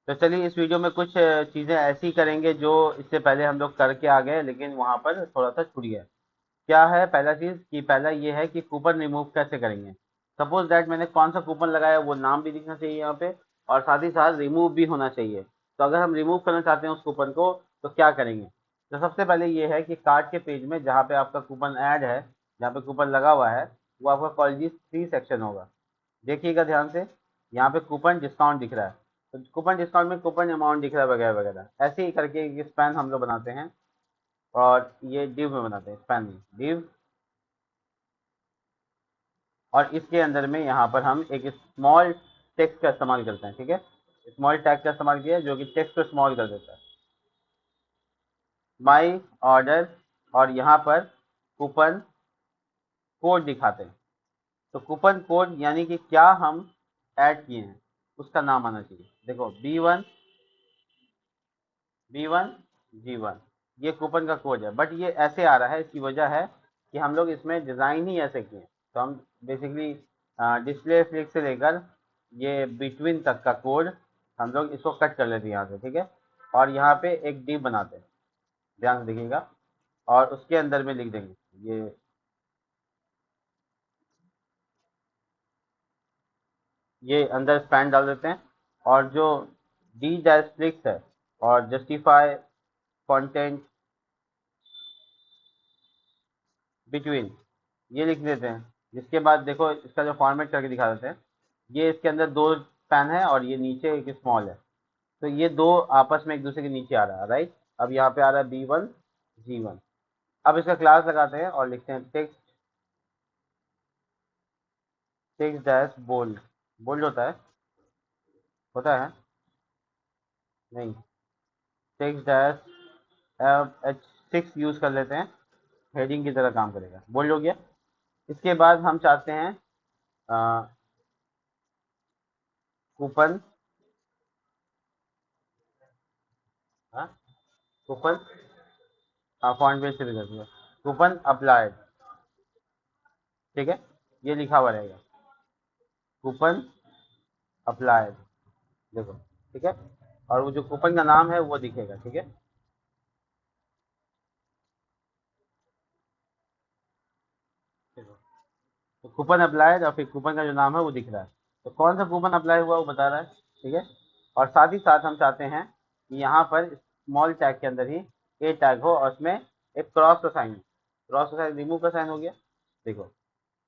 तो चलिए इस वीडियो में कुछ चीज़ें ऐसी करेंगे जो इससे पहले हम लोग करके आ गए, लेकिन वहाँ पर थोड़ा सा छूट गया। क्या है पहला चीज़ कि पहला ये है कि कूपन रिमूव कैसे करेंगे। सपोज दैट मैंने कौन सा कूपन लगाया वो नाम भी दिखना चाहिए यहाँ पे, और साथ ही साथ रिमूव भी होना चाहिए। तो अगर हम रिमूव करना चाहते हैं उस कूपन को तो क्या करेंगे। तो सबसे पहले ये है कि कार्ड के पेज में जहाँ पे आपका कूपन ऐड है, जहाँ पे कूपन लगा हुआ है, वो आपका कॉलेज 3 सेक्शन होगा। देखिएगा ध्यान से, यहाँ पे कूपन डिस्काउंट दिख रहा है, तो कूपन डिस्काउंट में कूपन अमाउंट दिख रहा है वगैरह वगैरह। ऐसे ही करके एक स्पैन हम लोग बनाते हैं, और ये डिव में बनाते हैं, स्पैन में डिव। और इसके अंदर में यहाँ पर हम एक स्मॉल टेक्स्ट का इस्तेमाल करते हैं, ठीक है। स्मॉल टैग का इस्तेमाल किया जो कि टेक्स्ट को स्मॉल कर देता है। माई ऑर्डर, और यहाँ पर कूपन कोड दिखाते हैं। तो कूपन कोड यानी कि क्या हम ऐड किए हैं उसका नाम आना चाहिए। देखो B1 G1 ये कूपन का कोड है, बट ये ऐसे आ रहा है। इसकी वजह है कि हम लोग इसमें डिज़ाइन ही ऐसे किए हैं। तो हम बेसिकली डिस्प्ले फ्लिक से लेकर ये बिटवीन तक का कोड हम लोग इसको कट कर लेते हैं यहाँ से, ठीक है। और यहाँ पे एक डिव बनाते हैं, ध्यान से देखिएगा, और उसके अंदर में लिख देंगे ये अंदर स्पैन डाल देते हैं। और जो डी डैश फ्लिक्स है और जस्टिफाई कंटेंट बिटवीन ये लिख देते हैं। जिसके बाद देखो इसका जो फॉर्मेट करके दिखा देते हैं, ये इसके अंदर दो पैन है और ये नीचे एक स्मॉल है। तो ये दो आपस में एक दूसरे के नीचे आ रहा है, राइट। अब यहाँ पे आ रहा है B1 G1। अब इसका क्लास लगाते हैं और लिखते हैं टेक्स्ट डैश बोल्ड। बोल्ड होता है नहीं, टेक्स्ट डैश H6 यूज कर लेते हैं, हेडिंग की तरह काम करेगा। बोल्ड हो गया। इसके बाद हम चाहते हैं कूपन, कूपन फॉन्ट पेज से भी कर दिया, कूपन अप्लाइड, ठीक है। ये लिखा हुआ रहेगा कूपन अप्लाइड, देखो, ठीक है। और वो जो कूपन का नाम है वो दिखेगा, ठीक है। देखो, तो कूपन अप्लाइड और फिर कूपन का जो नाम है वो दिख रहा है। तो कौन सा कूपन अप्लाई हुआ वो बता रहा है, ठीक है। और साथ ही साथ हम चाहते हैं कि यहाँ पर स्मॉल टैग के अंदर ही ए टैग हो और उसमें एक क्रॉस का साइन, क्रॉस का साइन रिमूव का साइन हो गया। देखो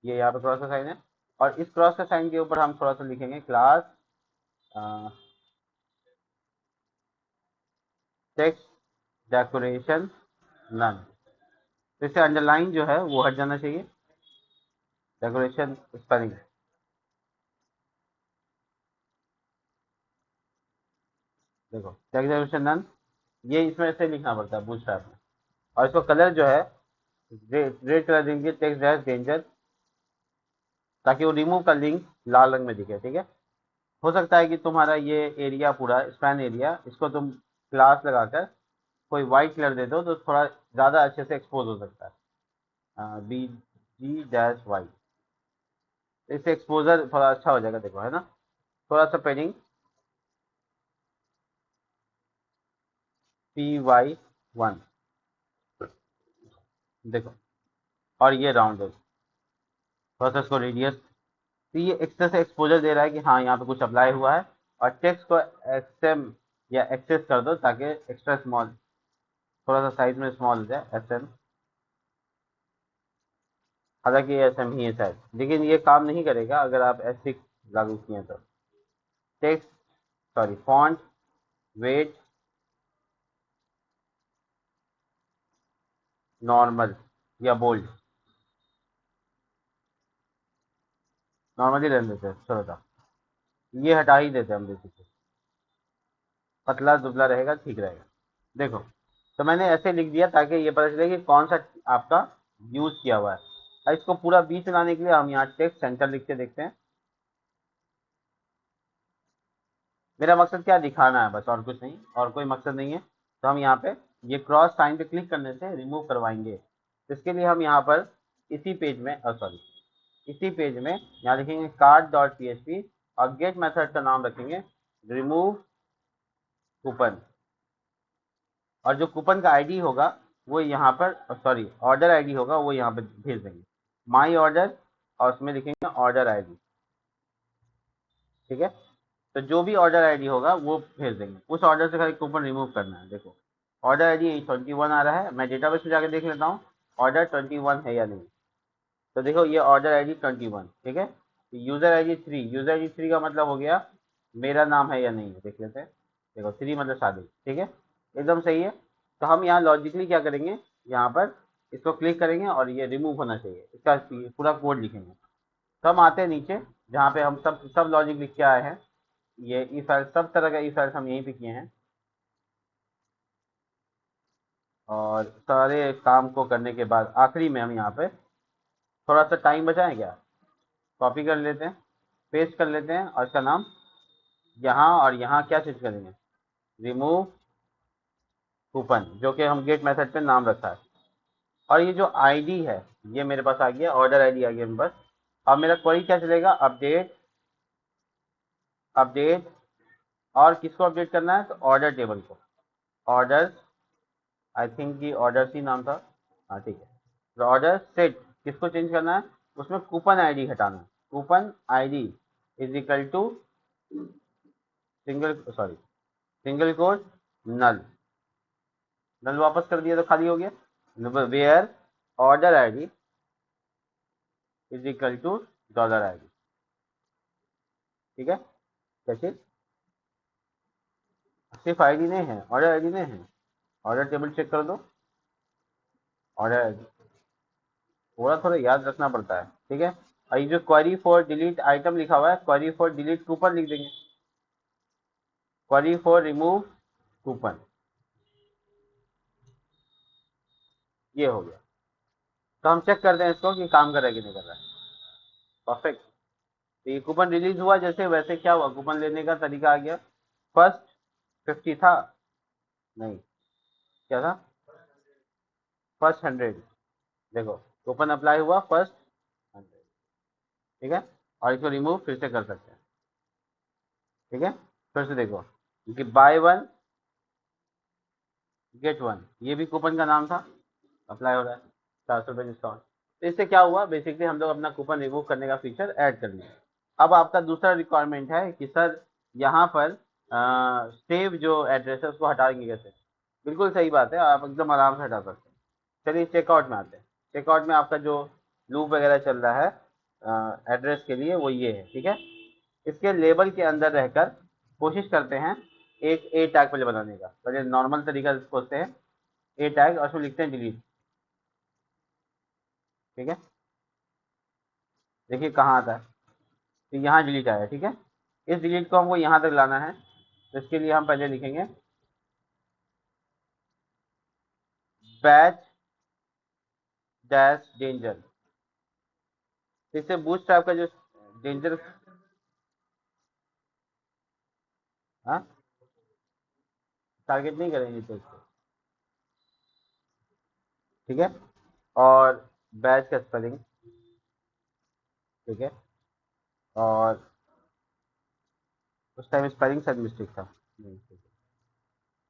ये यहाँ पे क्रॉस का साइन है, और इस क्रॉस का साइन के ऊपर हम थोड़ा सा लिखेंगे क्लास टेक्स्ट डेकोरेशन नन। तो इससे अंडरलाइन जो है वो हट जाना चाहिए, डेकोरेशन स्पेलिंग। देखो टेक्स्ट डेकोरेशन नन, ये इसमें से लिखना पड़ता है बूटस्ट्रैप में। और इसको कलर जो है रेड कलर देंगे, टेक्स्ट डैश डेंजर, ताकि वो रिमूव का लिंक लाल रंग में दिखे, ठीक है। हो सकता है कि तुम्हारा ये एरिया पूरा स्पैन एरिया, इसको तुम क्लास लगाकर कोई वाइट कलर दे दो तो थोड़ा ज़्यादा अच्छे से एक्सपोज हो सकता है। BG-Y, इससे एक्सपोजर थोड़ा अच्छा हो जाएगा, देखो है ना। थोड़ा सा पेडिंग PY1, देखो। और ये राउंड है, थोड़ा सा इसको रेडियस। तो ये एक्स्ट्रा से एक्सपोजर दे रहा है कि हाँ यहाँ पे कुछ अप्लाई हुआ है। और टेक्स्ट को एक्सएम या एक्सेस कर दो ताकि एक्स्ट्रा स्मॉल, थोड़ा सा साइज में स्मॉल हो जाए, SM। हालांकि ये SM ही है शायद, लेकिन ये काम नहीं करेगा अगर आप S6 लागू किए तो। Text, sorry, font weight normal या बोल्ड, नॉर्मली रहने देते हैं, चलो था। ये हटा ही देते हैं हम बेसिकली, पतला दुबला रहेगा, ठीक रहेगा। देखो, तो मैंने ऐसे लिख दिया ताकि ये पता चले कि कौन सा आपका यूज किया हुआ है। और इसको पूरा बीच में लाने के लिए हम यहाँ टेक्स्ट सेंटर लिख के देखते हैं। मेरा मकसद क्या दिखाना है बस, और कुछ नहीं, और कोई मकसद नहीं है। तो हम यहाँ पे ये क्रॉस साइन पे क्लिक करने से रिमूव करवाएंगे। तो इसके लिए हम यहाँ पर इसी पेज में, सॉरी, इसी पेज में यहाँ लिखेंगे card.php और गेट मेथड का नाम रखेंगे रिमूव कूपन, और जो कूपन का आईडी होगा वो यहाँ पर, सॉरी ऑर्डर आईडी होगा वो यहाँ पर भेज देंगे, माई ऑर्डर, और उसमें लिखेंगे ऑर्डर आईडी। ठीक है, तो जो भी ऑर्डर आईडी होगा वो भेज देंगे, उस ऑर्डर से खाली कूपन रिमूव करना है। देखो ऑर्डर आईडी 21 आ रहा है, मैं डेटाबेस में जाकर देख लेता हूँ ऑर्डर 21 है या नहीं। तो देखो ये ऑर्डर आईडी 21, ठीक है। यूजर आईडी 3, यूजर आईडी 3 का मतलब हो गया मेरा नाम है या नहीं है, देख लेते हैं। देखो 3 मतलब शादी, ठीक है, एकदम सही है। तो हम यहाँ लॉजिकली क्या करेंगे, यहाँ पर इसको क्लिक करेंगे और ये रिमूव होना चाहिए, इसका पूरा कोड लिखेंगे। तो हम आते हैं नीचे जहाँ पे हम सब लॉजिक लिख के आए हैं, ये ई फाइल, सब तरह का ई फाइल्स हम यहीं पे किए हैं, और सारे काम को करने के बाद आखिरी में हम यहाँ पे थोड़ा सा टाइम बचाएं क्या, कॉपी कर लेते हैं, पेस्ट कर लेते हैं, और इसका नाम यहाँ और यहाँ क्या चीज करेंगे, रिमूव कूपन, जो कि हम गेट मेथड पे नाम रखा है। और ये जो आईडी है ये मेरे पास आ गया, ऑर्डर आईडी आ गया मेरे पास। अब मेरा क्वेरी क्या चलेगा, अपडेट, अपडेट, और किसको अपडेट करना है, तो ऑर्डर टेबल को, ऑर्डर, आई थिंक ये ऑर्डर ही नाम था, हाँ ठीक है। तो ऑर्डर सेट किसको चेंज करना है, उसमें कूपन आईडी हटाना है, coupon ID is equal to single, sorry single quote null, null वापस कर दिया तो खाली हो गया, where order ID is equal to dollar ID. ठीक है, कैसे, सिर्फ आईडी नहीं है, ऑर्डर आईडी नहीं है, ऑर्डर टेबल चेक कर दो, ऑर्डर आईडी थोड़ा थोड़ा याद रखना पड़ता है। ठीक है, और ये जो क्वेरी फॉर डिलीट आइटम लिखा हुआ है, क्वेरी फॉर डिलीट कूपन लिख देंगे, क्वेरी फॉर रिमूव कूपन, ये हो गया। तो हम चेक करते हैं इसको कि काम कर रहा है कि नहीं कर रहा है। परफेक्ट, तो ये कूपन रिलीज हुआ जैसे वैसे, क्या हुआ, कूपन लेने का तरीका आ गया। फर्स्ट 50 था, नहीं क्या था, फर्स्ट 100, देखो कूपन अप्लाई हुआ फर्स्ट 100। ठीक है, और इसको रिमूव फिर से कर सकते हैं। ठीक है, फिर से देखो कि बाय वन गेट वन, ये भी कूपन का नाम था, अप्लाई हो रहा है 400 रुपये डिस्काउंट। तो इससे क्या हुआ, बेसिकली हम लोग अपना कूपन रिमूव करने का फीचर ऐड कर लिया। अब आपका दूसरा रिक्वायरमेंट है कि सर यहाँ पर सेव जो एड्रेस है उसको हटाएंगे कैसे। बिल्कुल सही बात है, आप एकदम आराम से हटा सकते हैं। चलिए चेकआउट में आते हैं। चेकआउट में आपका जो लूप वगैरह चल रहा है एड्रेस के लिए वो ये है। ठीक है, इसके लेबल के अंदर रहकर कोशिश करते हैं एक ए टैग पहले बनाने का। पहले नॉर्मल तरीका सोचते हैं, ए टैग, और उसमें लिखते हैं डिलीट। ठीक है, देखिए कहाँ आता है, तो यहाँ डिलीट आया। ठीक है, इस डिलीट को हमको यहाँ तक लाना है, तो इसके लिए हम पहले लिखेंगे बैच डैश डेंजर। इससे बूटस्ट्रैप का जो डेंजर, हाँ टारगेट नहीं करेंगे तो इसको। ठीक है, और बैच का स्पेलिंग, ठीक है, और उस टाइम स्पेलिंग शायद मिस्टेक था, नहीं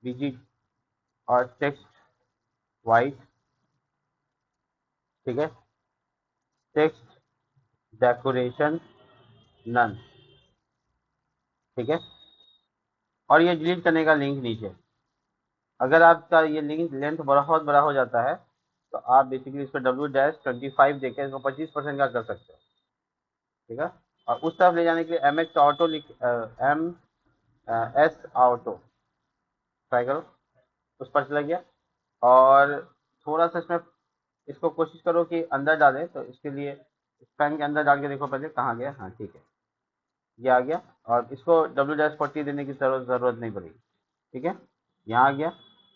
बीजी, और टेक्स्ट वाइट। ठीक है, टेक्स्ट डेकोरेशन नन। ठीक है, और ये डिलीट करने का लिंक नीचे। अगर आपका ये लिंक लेंथ बहुत बड़ा हो जाता है तो आप बेसिकली इस पर W-25 देकर इसको 25% का कर सकते हो। ठीक है, और उस तरफ ले जाने के लिए MX ऑटो लिख, MS ऑटो ट्राई करो, उस पर चला गया। और थोड़ा सा इसमें इसको कोशिश करो कि अंदर डालें, तो इसके लिए स्पैन के अंदर डाल के देखो पहले कहाँ गया, हाँ ठीक है ये आ गया। और इसको W-40 देने की जरूरत नहीं पड़ेगी। ठीक है, यहाँ आ गया।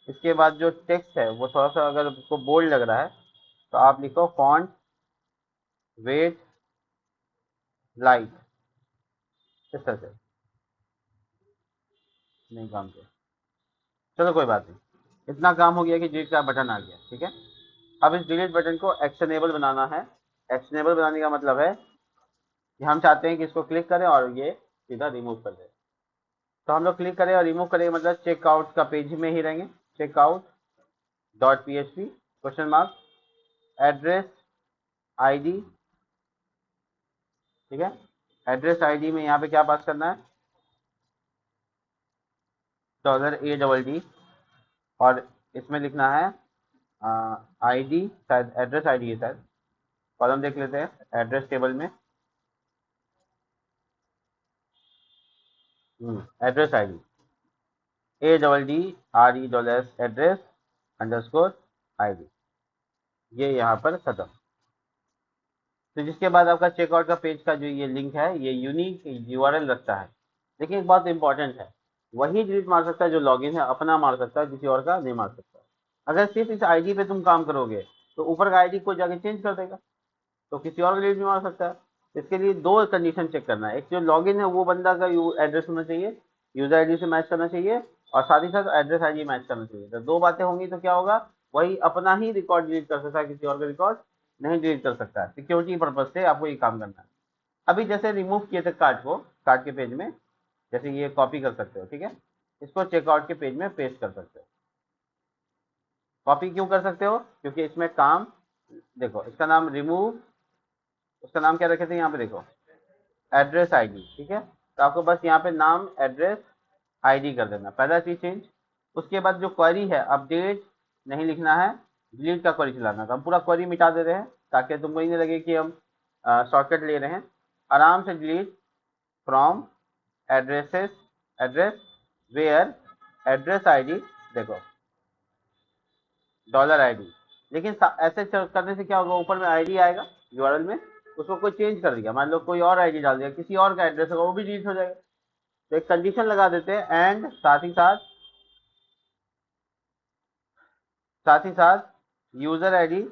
इसके बाद जो टेक्स्ट है वो थोड़ा सा अगर उसको बोल्ड लग रहा है तो आप लिखो फॉन्ट वेट लाइट, इस तरह से। नहीं काम किया, चलो कोई बात नहीं, इतना काम हो गया कि डिलीट का बटन आ गया। ठीक है, अब इस डिलीट बटन को एक्शनेबल बनाना है। एक्शनेबल बनाने का मतलब है कि हम चाहते हैं कि इसको क्लिक करें और ये सीधा रिमूव कर दे। तो हम लोग क्लिक करें और रिमूव करें, मतलब चेकआउट का पेज में ही रहेंगे। Checkout dot php question mark address ID, ठीक है। एड्रेस आईडी में यहाँ पे क्या पास करना है, $ADD, और इसमें लिखना है आईडी, शायद एड्रेस आईडी है शायद, कॉलम देख लेते हैं एड्रेस टेबल में। Address ID ADDRESS address underscore ID, ये यहाँ पर खत्म। तो जिसके बाद आपका चेकआउट का पेज का जो ये लिंक है ये यूनिक यूआरएल रखता है। लेकिन एक बात इंपॉर्टेंट है, वही डिलीट मार सकता है जो लॉगिन है, अपना मार सकता है, किसी और का नहीं मार सकता। अगर सिर्फ इस आईडी पे तुम काम करोगे तो ऊपर का आईडी को जाके चेंज कर देगा, तो किसी और का डिलीट नहीं मार सकता है। इसके लिए दो कंडीशन चेक करना है, एक जो लॉगिन है वो बंदा का एड्रेस होना चाहिए, यूजर आईडी से मैच करना चाहिए, और साथ ही साथ एड्रेस आईडी मैच करना चाहिए। तो दो बातें होंगी तो क्या होगा, वही अपना ही रिकॉर्ड डिलीट कर सकता है, किसी और का रिकॉर्ड नहीं डिलीट कर सकता है। सिक्योरिटी पर्पज से आपको ये काम करना है। अभी जैसे रिमूव किए थे कार्ड को, कार्ड के पेज में, जैसे ये कॉपी कर सकते हो, ठीक है। इसको चेकआउट के पेज में पेस्ट कर सकते हो। कॉपी क्यों कर सकते हो, क्योंकि इसमें काम, देखो इसका नाम रिमूव, उसका नाम क्या रखे थे यहाँ पे देखो, एड्रेस आईडी, ठीक है। तो आपको बस यहाँ पे नाम एड्रेस आईडी कर देना, पहला चीज चेंज। उसके बाद जो क्वेरी है अपडेट नहीं लिखना है, डिलीट का क्वेरी चलाना। तो हम पूरा क्वेरी मिटा दे रहे हैं ताकि तुमको ही नहीं लगे कि हम शॉर्टकट ले रहे हैं। आराम से delete from addresses, address where address ID, देखो $ID। लेकिन ऐसे करने से क्या होगा, ऊपर में आईडी आएगा यूआरएल में, उसको कोई चेंज कर दिया, मान लो कोई और आईडी डाल दिया, किसी और का एड्रेस होगा, वो भी डिलीट हो जाएगा। तो एक कंडीशन लगा देते हैं, एंड साथ ही साथ यूजर आईडी,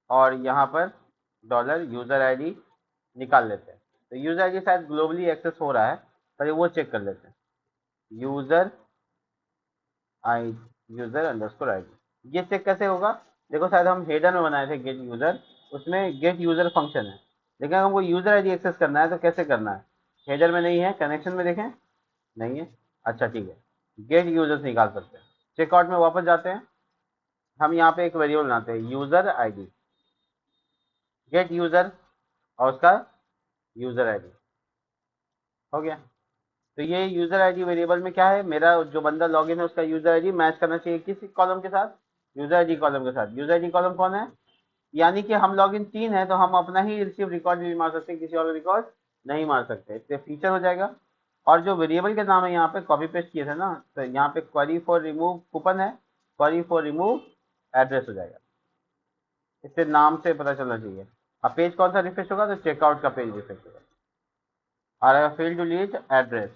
और यहाँ पर $यूजर आईडी निकाल लेते हैं। तो यूजर आईडी शायद ग्लोबली एक्सेस हो रहा है, पर वो चेक कर लेते हैं। User I user underscore ID, ये चेक कैसे होगा, देखो शायद हम हेडर में बनाए थे गेट यूजर, उसमें गेट यूजर फंक्शन है। लेकिन अगर हमको यूजर आईडी एक्सेस करना है तो कैसे करना है, हेडर में नहीं है, कनेक्शन में देखें, नहीं है, अच्छा ठीक है, गेट यूजर से निकाल सकते हैं। चेकआउट में वापस जाते हैं, हम यहाँ पे एक वेरिएबल बनाते हैं यूजर आईडी, गेट यूजर और उसका यूजर आईडी, हो गया। तो ये यूजर आईडी वेरिएबल में क्या है, मेरा जो बंदा लॉगिन है उसका यूजर आईडी मैच करना चाहिए किस कॉलम के साथ, यूजर आईडी कॉलम के साथ। यूजर आईडी कॉलम कौन है, यानी कि हम लॉगिन 3 है तो हम अपना ही रिसीव रिकॉर्ड नहीं मार सकते, किसी और रिकॉर्ड नहीं मार सकते, इससे फीचर हो जाएगा। और जो वेरिएबल के नाम है यहाँ पे कॉपी पेस्ट किए थे ना, तो यहाँ पे क्वेरी फॉर रिमूव कूपन है, क्वेरी फॉर रिमूव एड्रेस हो जाएगा, इससे नाम से पता चलना चाहिए। अब पेज कौन सा रिफ्रेश होगा, तो चेकआउट का पेज रिफ्रेश होगा, और फेल टू डिलीट एड्रेस,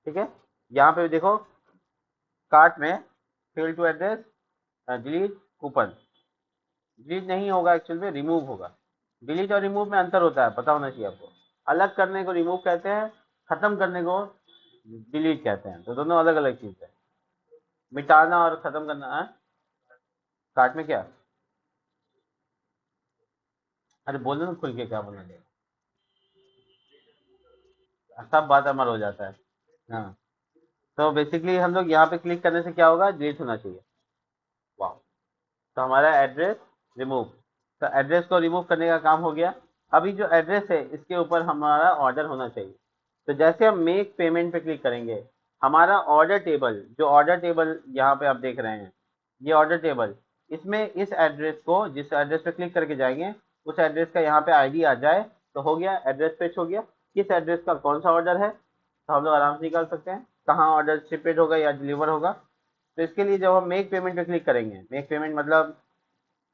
ठीक है। यहाँ पे देखो कार्ट में fail to address delete coupon, delete नहीं होगा एक्चुअल में, रिमूव होगा। डिलीट और रिमूव में अंतर होता है, पता होना चाहिए आपको। अलग करने को रिमूव कहते हैं, खत्म करने को डिलीट कहते हैं, तो दोनों अलग अलग चीज है। मिटाना और खत्म करना है। कार्ट में क्या, अरे बोलो ना खुल के, क्या बोलना चाहिए, सब बात अमर हो जाता है। हाँ, तो बेसिकली हम लोग यहाँ पे क्लिक करने से क्या होगा, डिलीट होना चाहिए। वाह, तो हमारा एड्रेस रिमूव, तो एड्रेस को रिमूव करने का काम हो गया। अभी जो एड्रेस है इसके ऊपर हमारा ऑर्डर होना चाहिए। तो जैसे हम मेक पेमेंट पे क्लिक करेंगे, हमारा ऑर्डर टेबल, जो ऑर्डर टेबल यहाँ पे आप देख रहे हैं, ये ऑर्डर टेबल, इसमें इस एड्रेस को, जिस एड्रेस पे क्लिक करके जाएंगे उस एड्रेस का यहाँ पे आईडी आ जाए तो हो गया, एड्रेस पेज हो गया। किस एड्रेस का कौन सा ऑर्डर है तो हम लोग आराम से निकाल सकते हैं, कहाँ ऑर्डर शिपेड होगा या डिलीवर होगा। तो इसके लिए जब हम मेक पेमेंट पे क्लिक करेंगे, मेक पेमेंट मतलब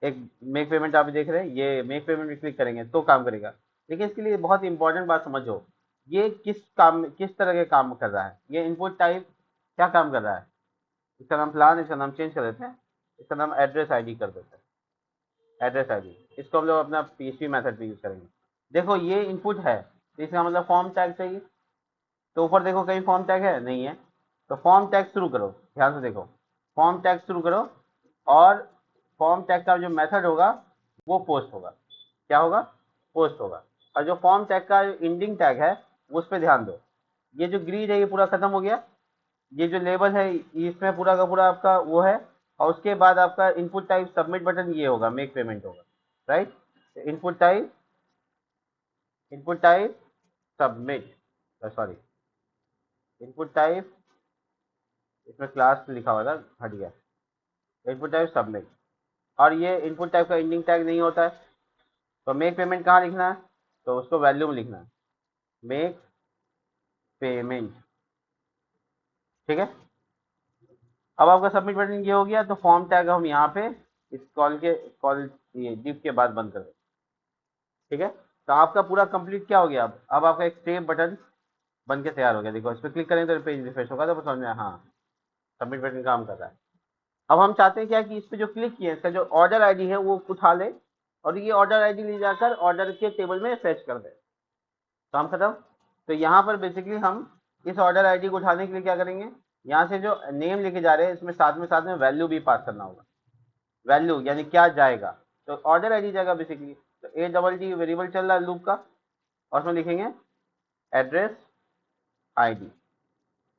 एक मेक पेमेंट आप देख रहे हैं, ये मेक पेमेंट पे क्लिक करेंगे तो काम करेगा। लेकिन इसके लिए बहुत इंपॉर्टेंट बात समझो, ये किस तरह के काम कर रहा है, ये इनपुट टाइप क्या काम कर रहा है। इसका नाम प्लान, इसका नाम चेंज कर देते हैं, इसका नाम एड्रेस आईडी कर देते हैं, एड्रेस आईडी। इसको हम लोग अपना पीएचपी मेथड पे यूज करेंगे। देखो ये इनपुट है, तो इसका मतलब फॉर्म टैग चाहिए, तो ऊपर देखो कहीं फॉर्म टैग है, नहीं है, तो फॉर्म टैग शुरू करो, ध्यान से देखो, फॉर्म टैग शुरू करो, और फॉर्म टैग का जो मेथड होगा वो पोस्ट होगा, क्या होगा, पोस्ट होगा। और जो फॉर्म टैग का इंडिंग टैग है उस पर ध्यान दो। ये जो ग्रीड है ये पूरा खत्म हो गया, ये जो लेबल है इसमें पूरा का पूरा आपका वो है। और उसके बाद आपका इनपुट टाइप सबमिट बटन ये होगा, मेक पेमेंट होगा, right. Input type submit, sorry, input type, इसमें क्लास लिखा हुआ था, हट गया। इनपुट टाइप सबमिट, और ये इनपुट टाइप का एंडिंग टैग नहीं होता है, तो मेक पेमेंट कहाँ लिखना है, तो उसको वैल्यू में लिखना है, मेक पेमेंट, ठीक है। अब आपका सबमिट बटन ये हो गया, तो फॉर्म टैग हम यहाँ पे इस कॉल ये डिव के बाद बंद कर दें, ठीक है। तो आपका पूरा कंप्लीट क्या हो गया, अब आपका एक सेव बटन बन के तैयार हो गया। देखो इस पर क्लिक करेंगे तो पेज रिफ्रेश होगा, तो समझ में हाँ सबमिट बटन काम कर रहा है। अब हम चाहते हैं क्या कि इस पे जो क्लिक किए इसका जो ऑर्डर आईडी है वो उठा ले, और ये ऑर्डर आईडी ले जाकर ऑर्डर के टेबल में फेच कर दे, काम खत्म। तो यहाँ पर बेसिकली हम इस ऑर्डर आईडी को उठाने के लिए क्या करेंगे, यहाँ से जो नेम लेके जा रहे हैं इसमें साथ में वैल्यू भी पास करना होगा। वैल्यू यानी क्या जाएगा, तो ऑर्डर आईडी जाएगा बेसिकली। तो ADD वेरिएबल चल रहा है लूप का, और उसमें लिखेंगे एड्रेस आईडी,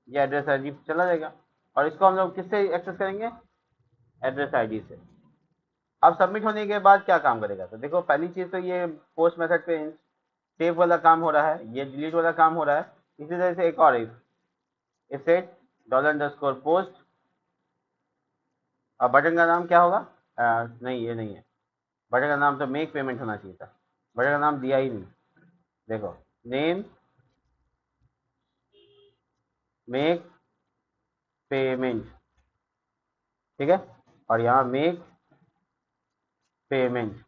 ये एड्रेस आईडी चला जाएगा। और इसको हम लोग किससे एक्सेस करेंगे, एड्रेस आईडी से। अब सबमिट होने के बाद क्या काम करेगा, तो देखो पहली चीज तो ये पोस्ट मेथड पे सेव वाला काम हो रहा है, ये डिलीट वाला काम हो रहा है। इसी तरह से एक और इफ सेट $_पोस्ट, अब बटन का नाम क्या होगा, नहीं ये नहीं है, बटन का नाम तो मेक पेमेंट होना चाहिए था, बटन का नाम दिया ही नहीं। देखो नेम मेक पेमेंट, ठीक है, और यहाँ make payment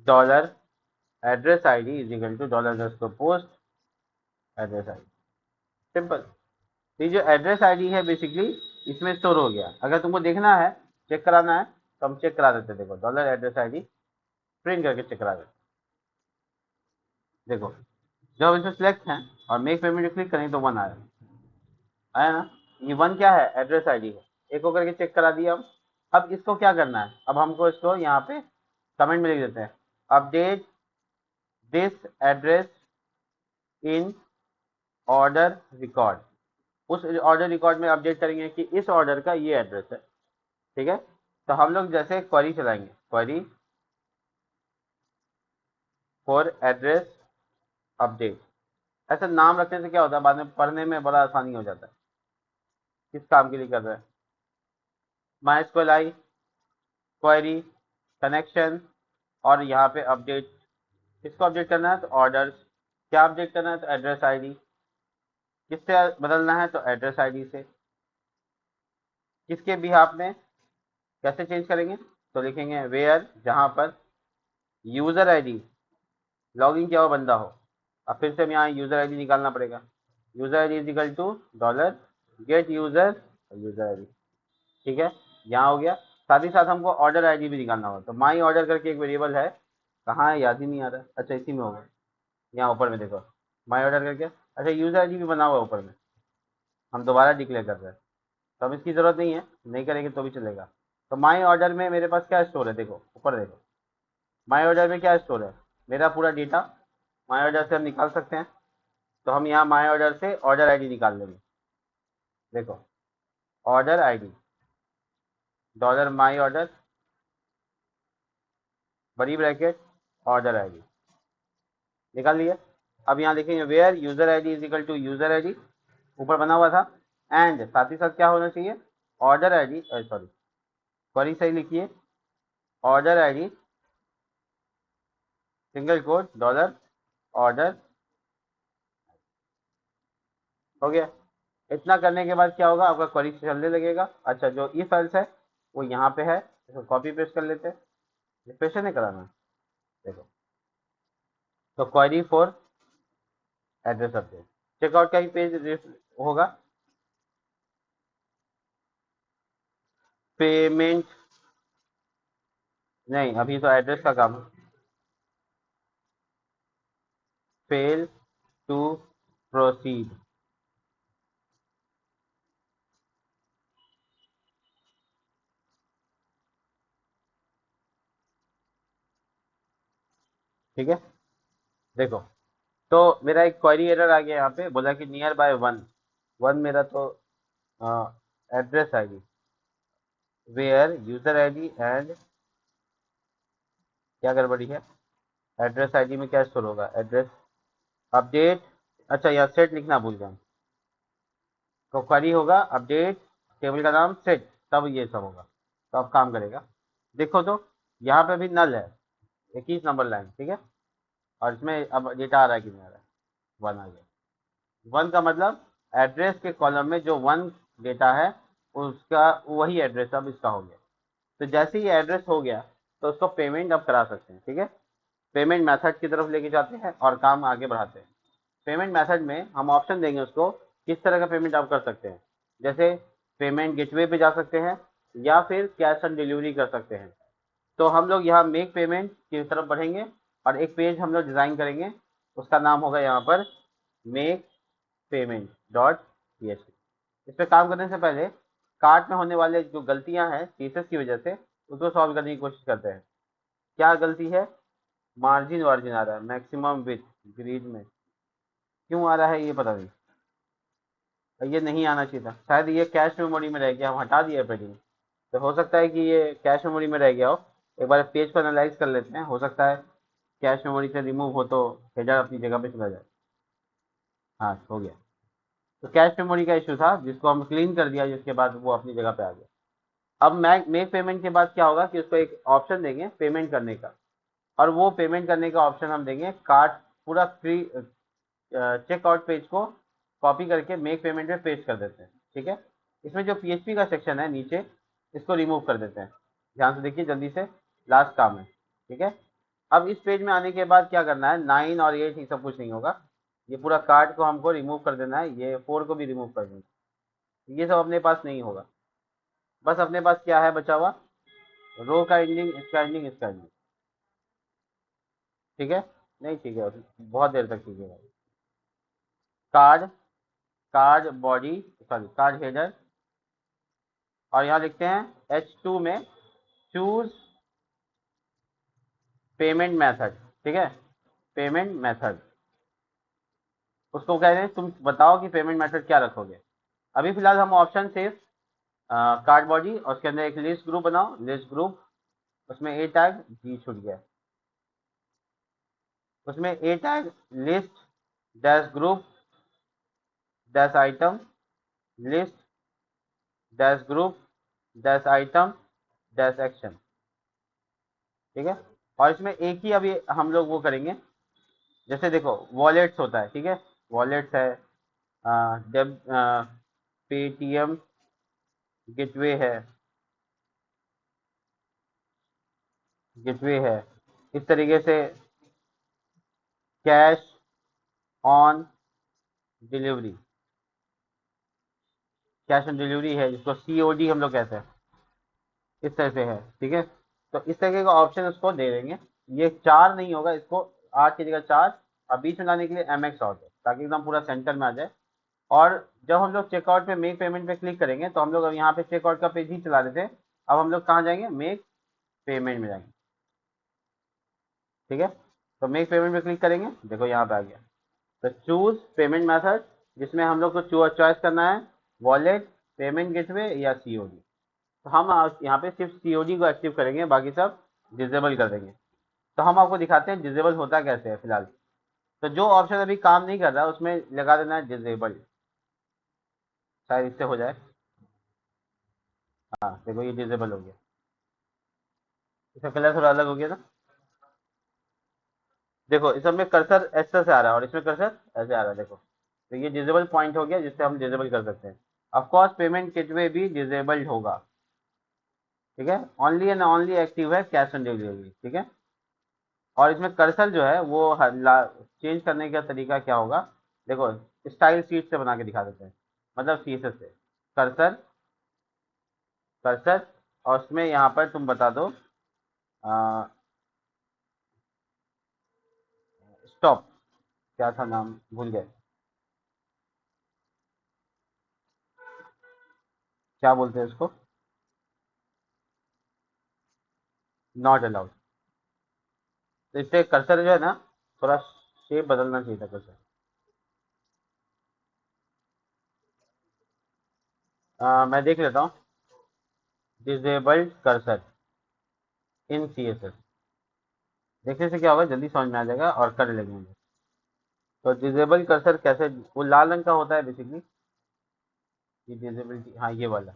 dollar address ID is equal to $_post address ID, simple. तो ये जो एड्रेस आईडी है बेसिकली इसमें स्टोर हो गया। अगर तुमको देखना है, चेक कराना है, तो हम चेक करा देते हैं। देखो डॉलर एड्रेस आईडी प्रिंट करके चेक करा देते। देखो जब हम इसमें सिलेक्ट हैं और मेक पेमेंट क्लिक करें तो 1 आया, आया ना। ये 1 क्या है, एड्रेस आईडी है। एक होकर के चेक करा दिया। अब इसको क्या करना है, अब हमको इसको यहाँ पे कमेंट में लिख देते हैं, update this address in order record. उस ऑर्डर रिकॉर्ड में अपडेट करेंगे कि इस ऑर्डर का ये एड्रेस है, ठीक है। तो हम लोग जैसे क्वेरी चलाएंगे, क्वेरी फॉर एड्रेस अपडेट, ऐसा नाम रखने से क्या होता है, बाद में पढ़ने में बड़ा आसानी हो जाता है। किस काम के लिए कर रहे हैं, MySQL क्वेरी कनेक्शन, और यहाँ पे अपडेट, किसको अपडेट करना है, तो ऑर्डर। क्या अपडेट करना है, तो एड्रेस आईडी। किससे बदलना है, तो एड्रेस आईडी से। किसके बिहाफ में, कैसे चेंज करेंगे, तो लिखेंगे वेयर, जहाँ पर यूजर आईडी लॉगिन किया हुआ बंदा हो। अब फिर से हम यहाँ यूजर आईडी निकालना पड़ेगा, user ID is equal to dollar get user user ID, ठीक है, यहाँ हो गया। साथ ही साथ हमको ऑर्डर आईडी भी निकालना होगा, तो माई ऑर्डर करके एक वेरिएबल है, कहाँ है याद ही नहीं आ रहा, अच्छा इसी में होगा, यहाँ ऊपर में देखो माई ऑर्डर करके। अच्छा यूजर आईडी भी बना हुआ है ऊपर में, हम दोबारा डिक्लेयर कर रहे हैं, तो अब इसकी ज़रूरत नहीं है, नहीं करेंगे तो भी चलेगा। तो माई ऑर्डर में मेरे पास क्या स्टोर है, देखो ऊपर देखो, माई ऑर्डर में क्या स्टोर है, मेरा पूरा डेटा माई ऑर्डर से हम निकाल सकते हैं। तो हम यहाँ माई ऑर्डर से ऑर्डर आईडी निकाल लेंगे। देखो order ID dollar my order बड़ी ब्रैकेट ऑर्डर आईडी निकाल लिया। अब यहाँ देखेंगे where user ID is equal to user ID, ऊपर बना हुआ था, एंड साथ ही साथ क्या होना चाहिए, ऑर्डर आईडी, सॉरी क्वेरी सही लिखिए, order ID single quote dollar order, हो गया। इतना करने के बाद क्या होगा, आपका क्वेरी चलने लगेगा। अच्छा जो ई फाइल्स है वो यहाँ पे है, इसको कॉपी पेस्ट कर लेते हैं, रिफ्रेश नहीं कराना, देखो तो query for address update, checkout का ही पेज होगा, पेमेंट नहीं, अभी तो एड्रेस का काम है, फेल टू प्रोसीड, ठीक है। देखो, तो मेरा एक क्वेरी एरर आ गया यहाँ पे, बोला कि नियर बाय वन, वन मेरा तो address ID, where user ID and क्या गड़बड़ी है, एड्रेस आईडी में क्या स्टोर होगा, एड्रेस अपडेट, अच्छा यहाँ सेट लिखना भूल गया, तो क्वेरी होगा अपडेट, टेबल का नाम सेट, तब ये सब होगा, तो अब काम करेगा। देखो तो यहाँ पे भी नल है, 21 नंबर लाइन, ठीक है, और इसमें अब डेटा आ रहा है कि नहीं आ रहा है, वन आ गया। वन का मतलब एड्रेस के कॉलम में जो वन डेटा है उसका वही एड्रेस अब इसका हो गया। तो जैसे ही एड्रेस हो गया तो उसको पेमेंट अब करा सकते हैं, ठीक है। पेमेंट मेथड की तरफ लेके जाते हैं और काम आगे बढ़ाते हैं। पेमेंट मेथड में हम ऑप्शन देंगे उसको किस तरह का पेमेंट आप कर सकते हैं, जैसे पेमेंट गेटवे पे जा सकते हैं या फिर कैश ऑन डिलीवरी कर सकते हैं। तो हम लोग यहाँ मेक पेमेंट की तरफ बढ़ेंगे और एक पेज हम लोग डिज़ाइन करेंगे, उसका नाम होगा यहाँ पर make payment dot P H P. इस पर काम करने से पहले कार्ट में होने वाले जो गलतियां हैं सीसेस की वजह से उसको सॉल्व करने की कोशिश करते हैं। क्या गलती है, मार्जिन वार्जिन आ रहा है मैक्सिमम विथ ग्रीड में, क्यों आ रहा है ये पता नहीं, ये नहीं आना चाहिए था, शायद ये कैश मेमोरी में रह गया, हम हटा दिए पेडिंग, तो हो सकता है कि ये कैश मेमोरी में रह गया हो। एक बार पेज को एनालाइज कर लेते हैं, हो सकता है कैश मेमोरी से रिमूव हो तो हेडर अपनी जगह पे चला जाए। हाँ हो गया। तो कैश मेमोरी का इशू था जिसको हम क्लीन कर दिया, जिसके बाद वो अपनी जगह पे आ गया। अब मेक पेमेंट के बाद क्या होगा कि उसको एक ऑप्शन देंगे पेमेंट करने का, और वो पेमेंट करने का ऑप्शन हम देंगे कार्ड, पूरा फ्री चेकआउट पेज को कॉपी करके मेक पेमेंट में पेस्ट कर देते हैं, ठीक है। इसमें जो पीएचपी का सेक्शन है नीचे, इसको रिमूव कर देते हैं। ध्यान से देखिए जल्दी से, लास्ट काम है, ठीक है। अब इस पेज में आने के बाद क्या करना है, 9 और 8 ये सब कुछ नहीं होगा, ये पूरा कार्ड को हमको रिमूव कर देना है, ये 4 को भी रिमूव कर देना है, ये सब अपने पास नहीं होगा। बस अपने पास क्या है बचा हुआ, रो का एंडिंग, इसका एंडिंग, इसका एंडिंग, ठीक है। नहीं ठीक है, बहुत देर तक ठीक है भाई। Card, card body, sorry card header, और यहाँ लिखते हैं H2 में चूज पेमेंट मेथड, ठीक है, पेमेंट मेथड, उसको कह रहे हैं तुम बताओ कि पेमेंट मेथड क्या रखोगे। अभी फिलहाल हम ऑप्शन सिर्फ कार्ड बॉडी और उसके अंदर एक लिस्ट ग्रुप बनाओ, लिस्ट ग्रुप, उसमें ए टैग जी छूट गया, उसमें a tag list dash group dash item, list dash group dash item dash action, ठीक है। और इसमें एक ही अभी हम लोग वो करेंगे, जैसे देखो वॉलेट्स होता है, ठीक है, वॉलेट्स है, डेब पेटीएम गेटवे है, गेटवे है, इस तरीके से cash on delivery, cash on delivery है जिसको सीओडी हम लोग कहते हैं, इस तरह से है, ठीक है। तो इस तरीके का ऑप्शन उसको दे देंगे। ये चार नहीं होगा, इसको 8 की जगह 4, और बीच में लाने के लिए एम एक्स और दो, ताकि एकदम पूरा सेंटर में आ जाए। और जब हम लोग चेकआउट पे मेक पेमेंट पे क्लिक करेंगे तो हम लोग अब यहाँ पे चेकआउट का पेज ही चला रहे थे, अब हम लोग कहाँ जाएंगे, मेक पेमेंट में जाएंगे, ठीक है। तो मेक पेमेंट पे क्लिक करेंगे, देखो यहाँ पे आ गया, तो चूज पेमेंट मेथड, जिसमें हम लोग को चॉइस करना है वॉलेट, पेमेंट गेटवे या सीओडी। तो हम यहाँ पे सिर्फ सीओडी को एक्टिव करेंगे, बाकी सब डिजेबल कर देंगे। तो हम आपको दिखाते हैं डिजेबल होता कैसे है फिलहाल। तो जो ऑप्शन अभी काम नहीं कर रहा है उसमें लगा देना है डिजेबल, शायद इससे हो जाए। हाँ देखो ये डिजेबल हो गया, इसका कलर थोड़ा अलग हो गया ना, देखो इस सब में कर्सर ऐसे से आ रहा है और इसमें कर्सर ऐसे आ रहा है, देखो तो ये डिजेबल पॉइंट हो गया जिससे हम डिजेबल कर सकते हैं। ऑफकोर्स पेमेंट गेटवे भी डिजेबल्ड होगा, ठीक है, ओनली एंड ओनली एक्टिव है कैश ऑन डिलीवरी, ठीक है। और इसमें कर्सर जो है वो चेंज करने का तरीका क्या होगा, देखो स्टाइल शीट से बना के दिखा देते हैं, मतलब सीएसएस से, कर्सर, कर्सर, और उसमें यहाँ पर तुम बता दो स्टॉप, क्या था नाम भूल गए, क्या बोलते हैं उसको, नॉट अलाउड, तो इससे कर्सर जो है ना, थोड़ा शेप बदलना चाहिए था कर्सर। मैं देख लेता हूँ। डिजेबल्ड कर्सर इन CSS, देखने से क्या होगा, जल्दी समझ में आ जाएगा और कर लेंगे। तो डिजेबल कर्सर कैसे, वो लाल रंग का होता है बेसिकली। ये डिजेबिलिटी, हाँ ये वाला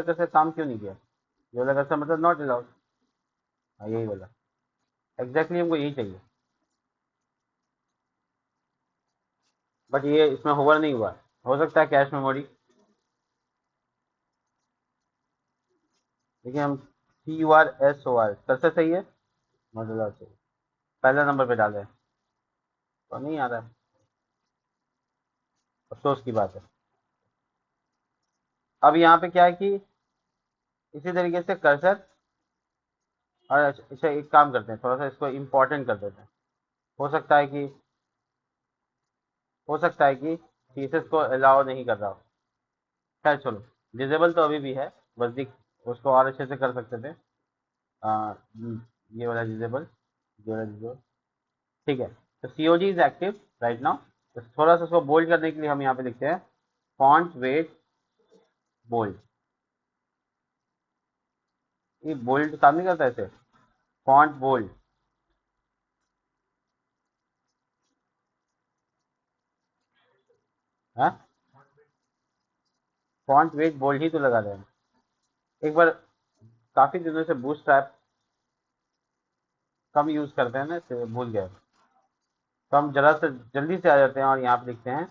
कर्सर काम क्यों नहीं किया? ये वाला कर्सर मतलब नॉट अलाउड। हाँ यही वाला, एग्जैक्टली हमको यही चाहिए। बट ये इसमें होवर नहीं हुआ, हो सकता है कैश मेमोरी। देखिए हम CURSOR कर्सर सही है, नॉट अलाउड सही, पहला नंबर पे डाले हैं, तो नहीं आ रहा है, अफसोस की बात है। अब यहाँ पे क्या है कि इसी तरीके से कर्सर, और अच्छा एक काम करते हैं, थोड़ा सा इसको इम्पोर्टेंट कर देते हैं। हो सकता है कि हो सकता है कि CSS को अलाउ नहीं कर रहा हो। खैर छोड़ो, डिजेबल तो अभी भी है, बस दिख, उसको और अच्छे से कर सकते थे। आ, ये वाला डिजेबल, ये वाला डिजेबल, ठीक है। तो COG is active right now. तो थोड़ा सा उसको बोल्ड करने के लिए हम यहाँ पे लिखते हैं फॉन्ट वेट बोल्ड। ये बोल्ड काम नहीं करता ऐसे, फॉन्ट बोल्ड है, फॉन्ट वेट बोल्ड ही तो लगा रहे हैं। एक बार, काफी दिनों से बूटस्ट्रैप कम यूज करते हैं ना, इसलिए भूल गए। तो हम जरा से जल्दी से आ जाते हैं और यहाँ पे लिखते हैं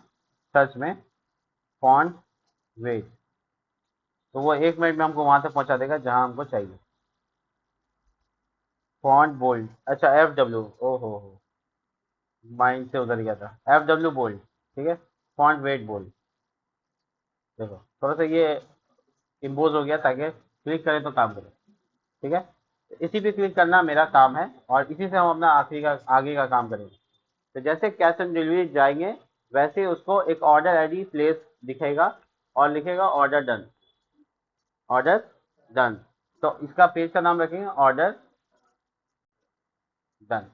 सर्च में फॉन्ट वेट, तो वो 1 मिनट में हमको वहां तक पहुंचा देगा जहां हमको चाहिए। फॉन्ट बोल्ड, अच्छा FW, ओहो हो, माइंड से उधर गया था, FW बोल्ड, ठीक है। फॉन्ट वेट बोल्ड, देखो थोड़ा सा ये इम्पोज हो गया ताकि क्लिक करें तो काम करे, ठीक है। तो इसी पे क्लिक करना मेरा काम है, और इसी से हम अपना आखिरी का आगे का काम करेंगे। तो जैसे कैश ऑन डिलीवरी जाएंगे, वैसे उसको एक ऑर्डर आईडी प्लेस दिखेगा और लिखेगा ऑर्डर डन, ऑर्डर डन। तो इसका पेज का नाम रखेंगे ऑर्डर डन।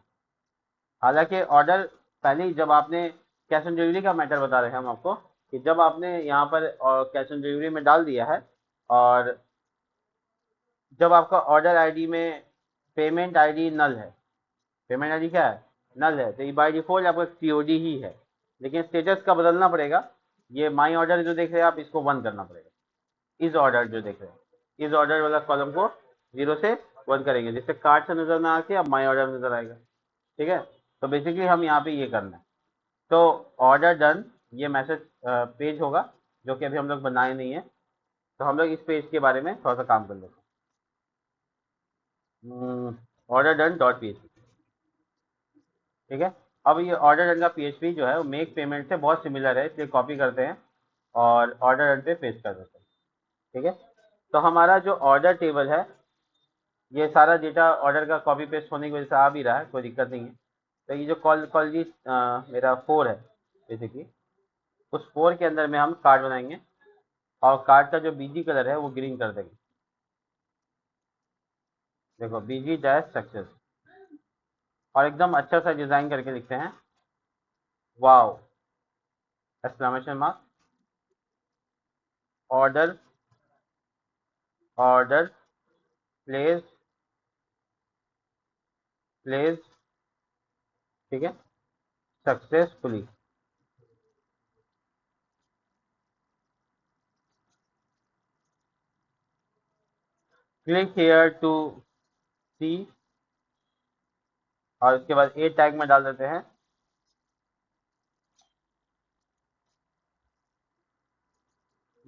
हालांकि ऑर्डर पहले ही, जब आपने कैश ऑन डिलीवरी का मैटर बता रहे हैं हम आपको, कि जब आपने यहाँ पर कैश ऑन डिलीवरी में डाल दिया है, और जब आपका ऑर्डर आईडी में पेमेंट आईडी नल है, पेमेंट आईडी क्या है, नल है, तो ये बाय डिफॉल्ट आपका COD ही है। लेकिन स्टेटस का बदलना पड़ेगा। ये माई ऑर्डर जो देख रहे हैं आप, इसको 1 करना पड़ेगा। इस ऑर्डर जो देख रहे हैं, इस ऑर्डर वाला कॉलम को 0 से 1 करेंगे, जिससे कार्ड से नजर ना आके अब माई ऑर्डर नजर आएगा, ठीक है। तो बेसिकली हम यहाँ पे ये करना है। तो ऑर्डर डन, ये मैसेज पेज होगा, जो कि अभी हम लोग बनाए नहीं है। तो हम लोग इस पेज के बारे में थोड़ा सा काम कर लेते हैं। ऑर्डर डन डॉट PHP, ठीक है। अब ये ऑर्डर डन का PHP जो है वो मेक पेमेंट से बहुत सिमिलर है, इसलिए कॉपी करते हैं और ऑर्डर डन पे पेस्ट कर देते हैं, ठीक है। तो हमारा जो ऑर्डर टेबल है, ये सारा डेटा ऑर्डर का कॉपी पेस्ट होने की वजह से आ भी रहा है, कोई दिक्कत नहीं है। तो ये जो कॉल जी मेरा 4 है बेसिकली, उस 4 के अंदर में हम कार्ड बनाएंगे, और कार्ड का जो BG कलर है वो ग्रीन कर देंगे। देखो BG डैश सक्सेस, और एकदम अच्छा सा डिजाइन करके लिखते हैं wow exclamation mark, order, order place, place, ठीक है, successfully. Click here to see, और उसके बाद ए टैग में डाल देते हैं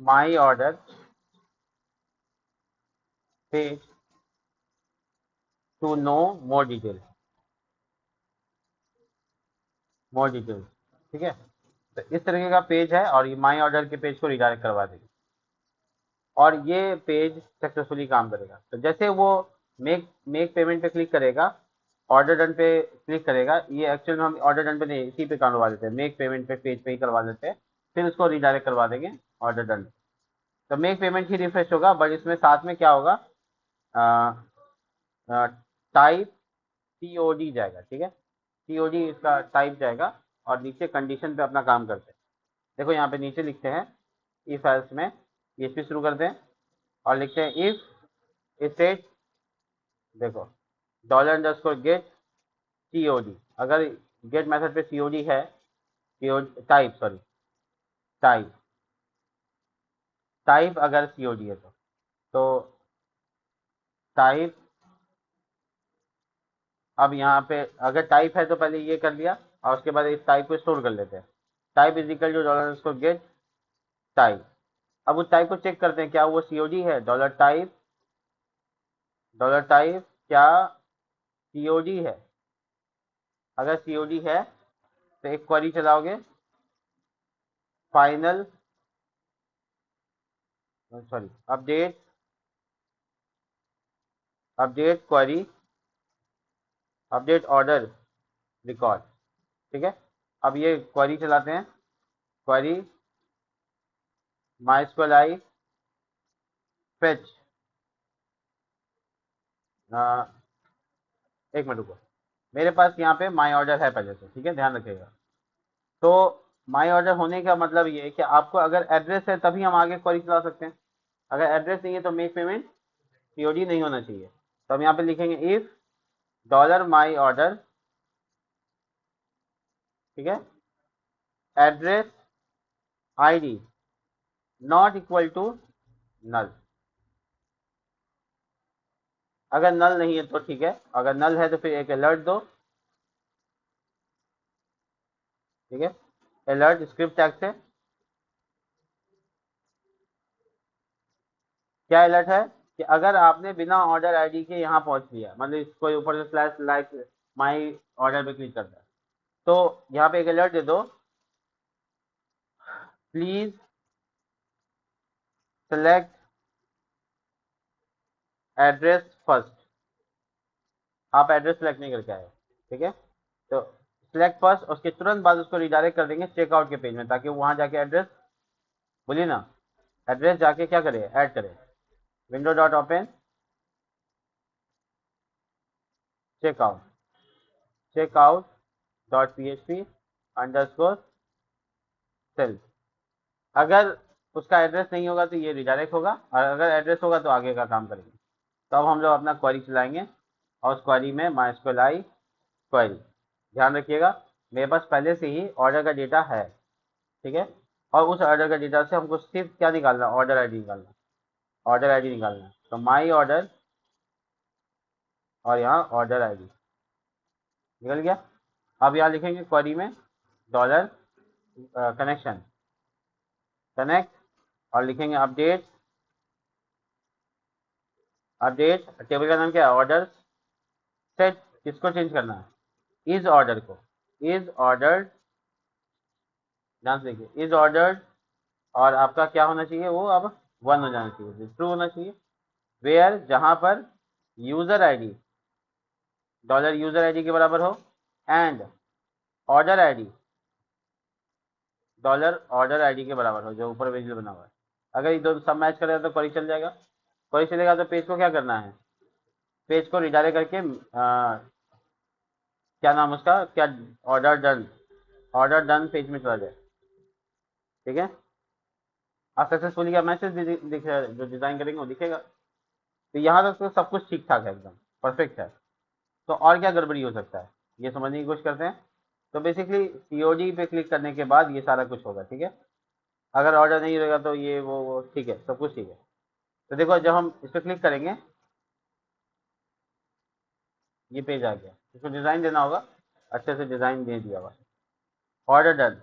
my order page to know more detail, more detail, ठीक है। तो इस तरीके का पेज है, और ये माई ऑर्डर के पेज को रिडायरेक्ट करवा देगी, और ये पेज सक्सेसफुली काम करेगा। तो जैसे वो मेक मेक पेमेंट पे क्लिक करेगा, ऑर्डर डन पे क्लिक करेगा, ये एक्चुअल में हम ऑर्डर डन पे नहीं, इसी पे करवा देते हैं, मेक पेमेंट पे पेज पे ही करवा देते हैं, फिर उसको रिडायरेक्ट करवा देंगे ऑर्डर डन। तो मेक पेमेंट ही रिफ्रेश होगा, बट इसमें साथ में क्या होगा, टाइप COD जाएगा, ठीक है, COD इसका टाइप जाएगा। और नीचे कंडीशन पे अपना काम करते हैं। देखो यहाँ पे नीचे लिखते हैं इफ एल्स में, PHP शुरू करते हैं और लिखते हैं इफ स्टेट, देखो $_गेट COD। अगर गेट मेथड पे COD है, टाइप, सॉरी, टाइप टाइप अगर COD है तो टाइप, अब यहाँ पे अगर टाइप है तो पहले ये कर लिया और उसके बाद इस टाइप को स्टोर कर लेते हैं। Type is equal to $_get type. अब उस टाइप को चेक करते हैं क्या वो COD है। $टाइप क्या COD है। अगर COD है तो एक क्वेरी चलाओगे, final, sorry, update query, update order record, ठीक है। अब ये क्वेरी चलाते हैं, क्वेरी MySQLi फेच, एक मिनट रुको, मेरे पास यहाँ पे माई ऑर्डर है पहले से, ठीक है, ध्यान रखिएगा। तो माई ऑर्डर होने का मतलब ये है कि आपको अगर एड्रेस है तभी हम आगे क्वेरी चला सकते हैं। अगर एड्रेस नहीं है तो मेक पेमेंट COD नहीं होना चाहिए। तो हम यहाँ पे लिखेंगे इफ $माई ऑर्डर, ठीक है, address ID not equal to null. अगर नल नहीं है तो ठीक है, अगर नल है तो फिर एक अलर्ट दो, ठीक है, अलर्ट स्क्रिप्ट टैग से। क्या अलर्ट है कि अगर आपने बिना ऑर्डर आईडी के यहाँ पहुंच लिया, मतलब इसको ऊपर से स्लैश लाइक माई ऑर्डर पे क्लिक करता है, तो यहाँ पे एक अलर्ट दे दो, प्लीज सेलेक्ट एड्रेस फर्स्ट। आप एड्रेस सेलेक्ट नहीं करके आए, ठीक है, तो सिलेक्ट फर्स्ट, उसके तुरंत बाद उसको रिडायरेक्ट कर देंगे चेकआउट के पेज में, ताकि वहां जाके एड्रेस, बोलिए ना, एड्रेस जाके क्या करे, ऐड करे। Window dot open checkout, checkout dot PHP underscore self. अगर उसका एड्रेस नहीं होगा तो ये रिडायरेक्ट होगा, और अगर एड्रेस होगा तो आगे का काम करेंगे। तो अब हम लोग अपना क्वेरी चलाएंगे और उस क्वेरी में MySQLi क्वेरी, ध्यान रखिएगा मेरे पास पहले से ही ऑर्डर का डेटा है, ठीक है, और उस ऑर्डर का डेटा से हमको सिर्फ क्या निकालना, ऑर्डर आईडी निकालना, ऑर्डर आईडी निकालना है। तो माई ऑर्डर और यहाँ ऑर्डर आईडी निकल गया। अब यहाँ लिखेंगे क्वेरी में डॉलर कनेक्शन, कनेक्ट, और लिखेंगे अपडेट, अपडेट टेबल का नाम क्या है, ऑर्डर सेट, किसको चेंज करना है, इज ऑर्डर को, इज ऑर्डर्ड, ध्यान से देखिए, इज ऑर्डर्ड, और आपका क्या होना चाहिए वो, अब 1 हो जाना चाहिए, ट्रू होना चाहिए। वेयर, जहां पर यूजर आईडी $यूजर आईडी के बराबर हो, and order ID $order ID के बराबर हो, जो ऊपर वेरिएबल बना हुआ है। अगर ये दो सब मैच करेगा तो क्वेरी चल जाएगा। क्वेरी चलेगा तो पेज को क्या करना है, पेज को रिडायरेक्ट करके क्या नाम उसका, क्या, order done, order done page में चला जाए, ठीक है। आप सक्सेसफुली का मैसेज भी दिख रहा है, जो डिजाइन करेंगे वो दिखेगा। तो यहाँ तक तो सब कुछ ठीक ठाक है, एकदम परफेक्ट है। तो और क्या गड़बड़ी हो सकता है, ये समझने की कोशिश करते हैं। तो बेसिकली COD पे क्लिक करने के बाद ये सारा कुछ होगा, ठीक है। अगर ऑर्डर नहीं रहेगा तो ये वो ठीक है, सब कुछ ठीक है। तो देखो जब हम इस पर क्लिक करेंगे, ये पेज आ गया, इसको डिज़ाइन देना होगा, अच्छे से डिज़ाइन दे दिया हुआ, ऑर्डर डन।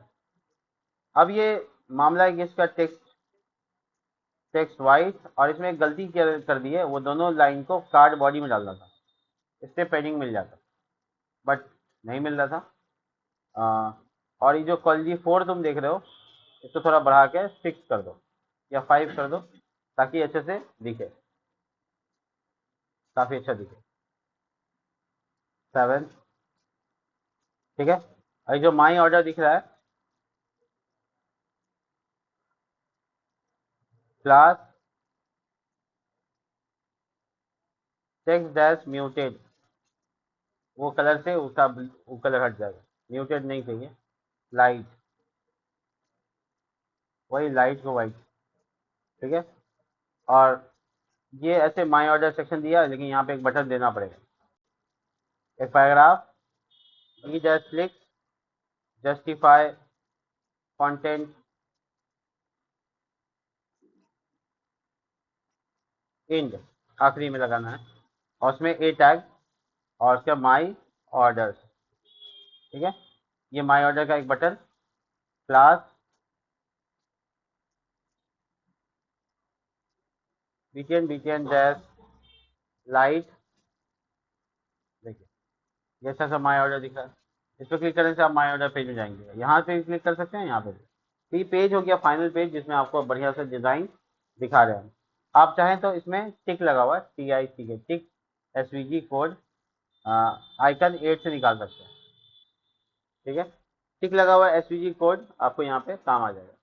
अब ये मामला है कि इसका टेक्स्ट, टेक्स्ट वाइट, और इसमें एक गलती कर दी है, वो दोनों लाइन को कार्ड बॉडी में डालना था, इससे पेडिंग मिल जाता, बट नहीं मिल रहा था। और ये जो कॉलजी 4 तुम देख रहे हो, इसको थोड़ा बढ़ा के 6 कर दो या 5 कर दो, ताकि अच्छे से दिखे, काफ़ी अच्छा दिखे, 7, ठीक है। और जो माई ऑर्डर दिख रहा है, क्लास टेक्स्ट डैश म्यूटेड, वो कलर से उसका वो कलर हट जाएगा। म्यूटेड नहीं चाहिए, लाइट, वही लाइट को वाइट। ठीक है। और ये ऐसे माई ऑर्डर सेक्शन दिया, लेकिन यहाँ पे एक बटन देना पड़ेगा, एक paragraph, E dash click, justify content end, आखिरी में लगाना है, और उसमें ए टैग, और उसका माई ऑर्डर। ठीक है। ये माई ऑर्डर का एक button, class BTN BTN dash light. देखिए ये अच्छा सा माई ऑर्डर दिखा है। इस पर क्लिक करने से आप माई ऑर्डर पेज में जाएंगे, यहाँ पे भी क्लिक कर सकते हैं, यहाँ पे भी। तो ये पेज हो गया फाइनल पेज, जिसमें आपको बढ़िया से डिजाइन दिखा रहे हैं। आप चाहें तो इसमें टिक लगा हुआ है, टी आई सी के टिक, एसवीजी कोड आइकन 8 से निकाल सकते हैं। ठीक है। टिक लगा हुआ एसवीजी कोड आपको यहाँ पे काम आ जाएगा,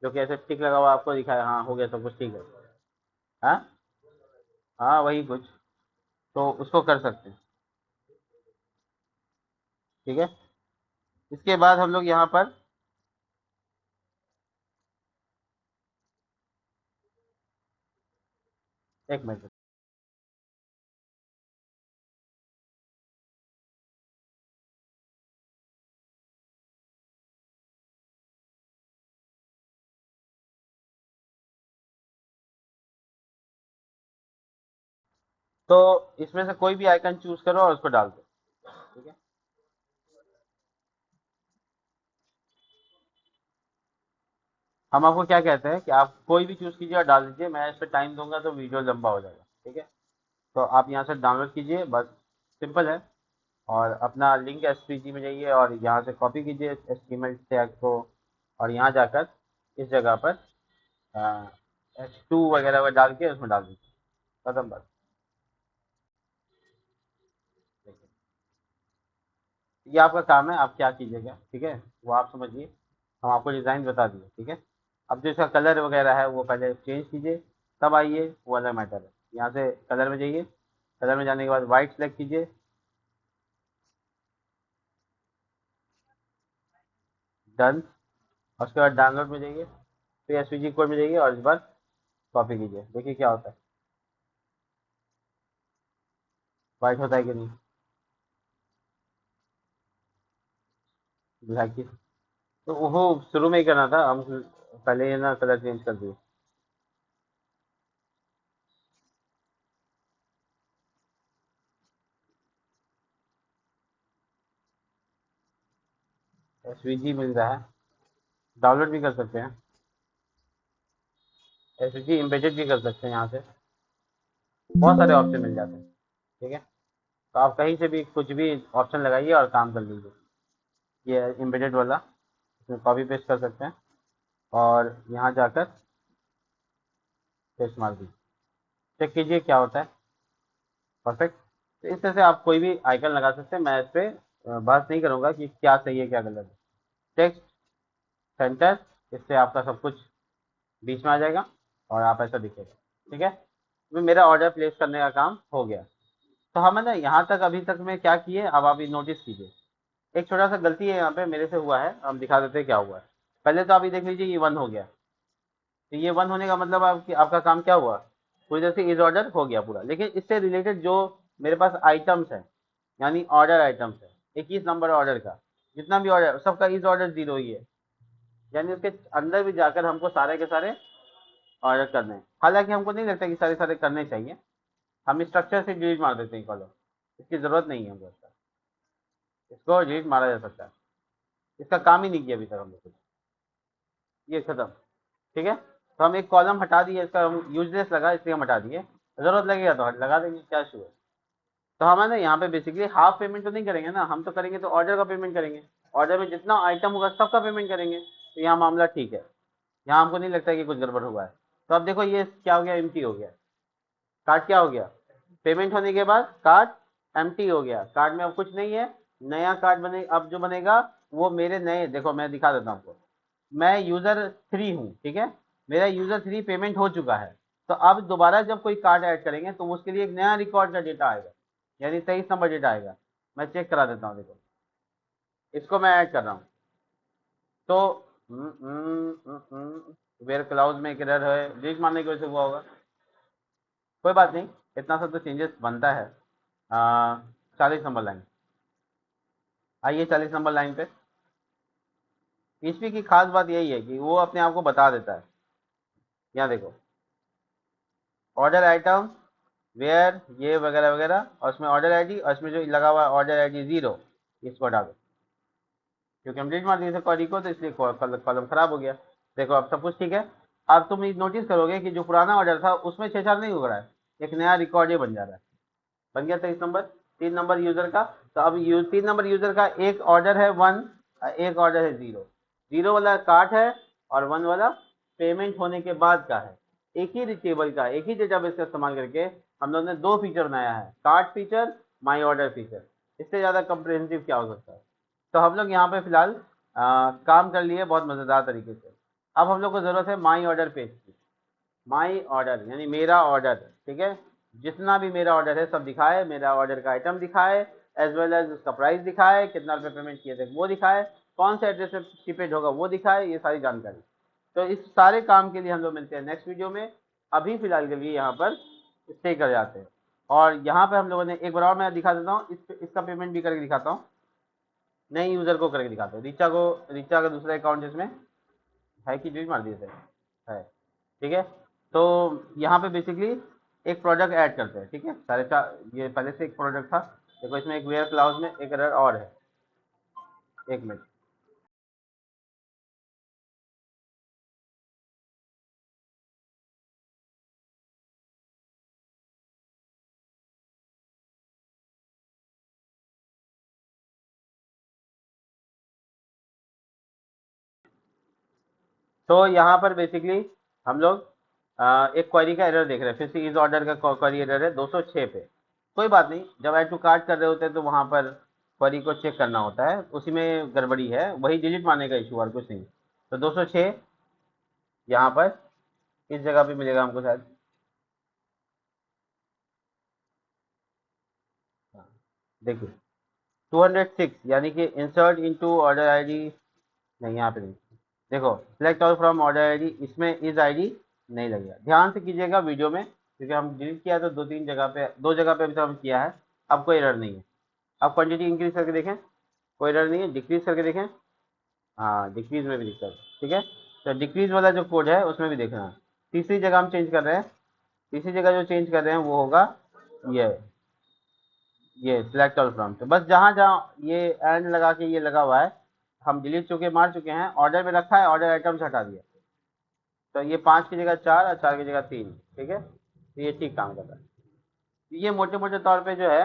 जो कि ऐसे टिक लगा हुआ आपको दिखाया, हाँ हो गया सब कुछ ठीक है। हाँ हाँ वही कुछ, तो उसको कर सकते हैं। ठीक है। इसके बाद हम लोग यहाँ पर एक मिनट, तो इसमें से कोई भी आइकन चूज करो और उसको डाल दो। ठीक है। हम आपको क्या कहते हैं कि आप कोई भी चूज कीजिए और डाल दीजिए, मैं इस पर टाइम दूंगा तो वीडियो लंबा हो जाएगा। ठीक है। तो आप यहाँ से डाउनलोड कीजिए, बस सिंपल है। और अपना लिंक एसपीजी में जाइए और यहाँ से कॉपी कीजिए एचटीएमएल टैग को, और यहाँ जाकर इस जगह पर H2 वगैरह वगैरह डाल के उसमें डाल दीजिए, खत्म बस। देखिए ये आपका काम है, आप क्या कीजिएगा। ठीक है। वो आप समझिए, हम आपको डिज़ाइन बता दिए। ठीक है। अब जो इसका कलर वगैरह है वो पहले चेंज कीजिए, तब आइए, वो अलग मैटर है। यहाँ से कलर में जाइए, कलर में जाने के बाद वाइट सेलेक्ट कीजिए, डन। और उसके बाद डाउनलोड में जाइए, फिर एसवीजी कोड में जाइए और इस बार कॉपी कीजिए, देखिए क्या होता है, वाइट होता है कि नहीं। ब्लैक की तो वो शुरू में ही करना था, हम पहले ही ना कलर चेंज कर दिए। एसवीजी मिल रहा है, डाउनलोड भी कर सकते हैं, एसवीजी इम्बेडेड भी कर सकते हैं, यहाँ से बहुत सारे ऑप्शन मिल जाते हैं। ठीक है। तो आप कहीं से भी कुछ भी ऑप्शन लगाइए और काम कर लीजिए। ये एम्बेडेड वाला, इसमें कॉपी पेस्ट कर सकते हैं, और यहाँ जाकर पेस्ट मार दीजिए, चेक कीजिए क्या होता है। परफेक्ट। तो इस तरह से आप कोई भी आइकन लगा सकते हैं। मैं इस पर बात नहीं करूँगा कि क्या सही है क्या गलत है। टेक्स्ट सेंटर, इससे आपका सब कुछ बीच में आ जाएगा और आप ऐसा दिखेगा। ठीक है। तो मेरा ऑर्डर प्लेस करने का काम हो गया। तो हमने ना यहाँ तक अभी तक में क्या किए, अब आप ये नोटिस कीजिए, एक छोटा सा गलती है यहाँ पे मेरे से हुआ है, हम दिखा देते हैं क्या हुआ है। पहले तो आप ये देख लीजिए, ये 1 हो गया। तो ये 1 होने का मतलब आपका काम क्या हुआ, पूरी तरह से इज ऑर्डर हो गया पूरा। लेकिन इससे रिलेटेड जो मेरे पास आइटम्स है, यानी ऑर्डर आइटम्स है, 21 नंबर ऑर्डर का, जितना भी ऑर्डर सबका इज ऑर्डर 0 ही है। यानी उसके अंदर भी जाकर हमको सारे के सारे ऑर्डर करने हैं। हालांकि हमको नहीं लगता कि सारे सारे करने चाहिए, हम स्ट्रक्चर से डिलीट मार देते हैं कॉलम, इसकी जरूरत नहीं है हमको इसका, इसको डिलीट मारा जा सकता है। इसका काम ही नहीं किया अभी तक हम लोग कुछ, ये खत्म। ठीक है। तो हम एक कॉलम हटा दिए, इसका हम यूजलेस लगा इसलिए हम हटा दिए, जरूरत लगेगा तो लगा देंगे, क्या इशू है। तो हम है ना यहाँ पे बेसिकली हाफ पेमेंट तो नहीं करेंगे ना, हम तो करेंगे तो ऑर्डर का पेमेंट करेंगे, ऑर्डर में जितना आइटम होगा सबका पेमेंट करेंगे, तो यहाँ मामला ठीक है। यहाँ हमको नहीं लगता कि कुछ गड़बड़ हुआ है। तो अब देखो ये क्या हो गया, एम्प्टी हो गया, कार्ड क्या हो गया, पेमेंट होने के बाद कार्ड एम्प्टी हो गया, कार्ड में अब कुछ नहीं है। नया कार्ड बने, अब जो बनेगा वो मेरे नए, देखो मैं दिखा देता हूँ आपको, मैं यूजर 3 हूँ। ठीक है। मेरा यूजर 3 पेमेंट हो चुका है। तो अब दोबारा जब कोई कार्ड ऐड करेंगे तो उसके लिए एक नया रिकॉर्ड का डेटा आएगा, यानी 23 नंबर डेटा आएगा। मैं चेक करा देता हूँ, देखो इसको मैं ऐड कर रहा हूँ। तो वेयर क्लाउज में एक एरर है, डिलीट मारने की वजह से हुआ होगा, कोई बात नहीं, इतना सा तो चेंजेस बनता है। 40 नंबर लाइन, आइए 40 नंबर लाइन पे। पीएचपी की खास बात यही है कि वो अपने आप को बता देता है। यहाँ देखो, ऑर्डर आइटम वेयर ये वगैरह वगैरह, और उसमें ऑर्डर आईडी, और इसमें जो लगा हुआ है ऑर्डर आईडी 0, इसको हटा दो, क्योंकि हम डिलीट मार दिए थे क्वेरी को, तो इसलिए कॉलम खराब हो गया। देखो अब सब कुछ ठीक है। अब तुम नोटिस करोगे कि जो पुराना ऑर्डर था उसमें 6-4 नहीं उग रहा है, एक नया रिकॉर्ड ये बन जा रहा है। बन गया 23 नंबर। 3 नंबर यूजर का, तो अब 3 नंबर यूजर का एक ऑर्डर है 1, एक ऑर्डर है 0। 0 वाला कार्ट है और 1 वाला पेमेंट होने के बाद का है। एक ही टेबल का, एक ही डेटाबेस का इस्तेमाल करके हम लोग ने दो फीचर बनाया है, cart feature, my order feature. इससे ज़्यादा कम्प्रिहेंसिव क्या हो सकता है। तो हम लोग यहाँ पे फिलहाल काम कर लिए बहुत मज़ेदार तरीके से। अब हम लोग को ज़रूरत है माई ऑर्डर पेज की। माई ऑर्डर यानी मेरा ऑर्डर, ठीक है, जितना भी मेरा ऑर्डर है सब दिखाए, मेरा ऑर्डर का आइटम दिखाए, एज वेल एज उसका प्राइस दिखाए, कितना रुपये पेमेंट किए थे वो दिखाए, कौन से एड्रेस पे शिपेड होगा वो दिखाए, ये सारी जानकारी। तो इस सारे काम के लिए हम लोग मिलते हैं नेक्स्ट वीडियो में। अभी फिलहाल के लिए यहाँ पर स्टे कर जाते हैं। और यहाँ पे हम लोगों ने एक बार और मैं दिखा देता हूँ, इसका पेमेंट भी करके दिखाता हूँ, नए यूज़र को करके दिखाता हूँ, रिचा का दूसरा अकाउंट जिसमें है कि डिलीट मार दिए थे, है, ठीक है। तो यहाँ पे बेसिकली एक प्रोडक्ट ऐड करते हैं, ठीक है, साढ़े चार, ये पहले से एक प्रोडक्ट था। देखो इसमें एक वेयर क्लाउज में एक एरर और है, एक मिनट। तो यहाँ पर बेसिकली हम लोग एक क्वेरी का एरर देख रहे हैं, फिर से इस ऑर्डर का क्वेरी एरर है 206 पे। कोई बात नहीं, जब ऐड टू कार्ट कर रहे होते हैं तो वहाँ पर क्वेरी को चेक करना होता है, उसी में गड़बड़ी है, वही डिलीट मारने का इशू और कुछ नहीं। तो 206 यहाँ पर इस जगह पे मिलेगा हमको शायद। हाँ, देखिए 206 यानी कि इंसर्ट इनटू ऑर्डर आईडी, नहीं यहाँ पे नहीं। देखो select all from order ID, इसमें इस आईडी नहीं लगेगा, ध्यान से कीजिएगा वीडियो में, क्योंकि हम डिलीट किया तो दो जगह पे अभी तक हम किया है। अब कोई एरर नहीं है। अब क्वांटिटी इंक्रीज करके देखें, कोई एरर नहीं है, डिक्रीज करके देखें, हाँ डिक्रीज में भी दिक्कत है, ठीक है। तो डिक्रीज वाला जो कोड है उसमें भी देखना है। तीसरी जगह हम चेंज कर रहे हैं, तीसरी जगह जो चेंज कर रहे हैं वो होगा ये ये सिलेक्ट ऑल फ्रॉम। तो बस जहाँ जहाँ ये एंड लगा के ये लगा हुआ है, हम डिलीट चुके मार चुके हैं, ऑर्डर में रखा है, ऑर्डर आइटम से हटा दिया। तो ये 5 की जगह 4 और 4 की जगह 3, ठीक है, तो ये ठीक काम कर रहा है। ये मोटे मोटे तौर पे जो है।